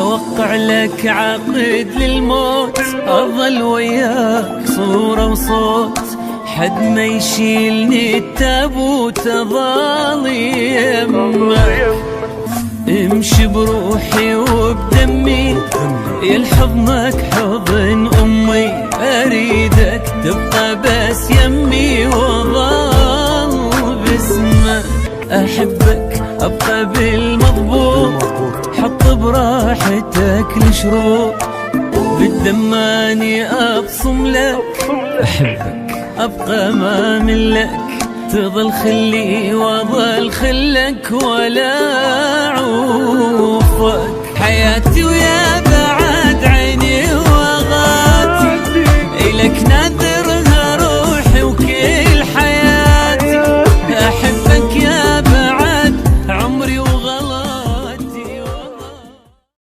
أوقع لك عقد للموت، أظل وياك صورة وصوت، حد ما يشيلني التابوت أظل يمك. امشي بروحي وبدمي يلحضنك حضن أمي، أريدك تبقى بس يمي وظل باسمك. أحبك أبقى بالمضبوط، حط براحتك الشروط، بالدماني أبصم لك. أحبك أبقى ما ملك، تظل خلي وظل خلك ولا عوفك. حياتي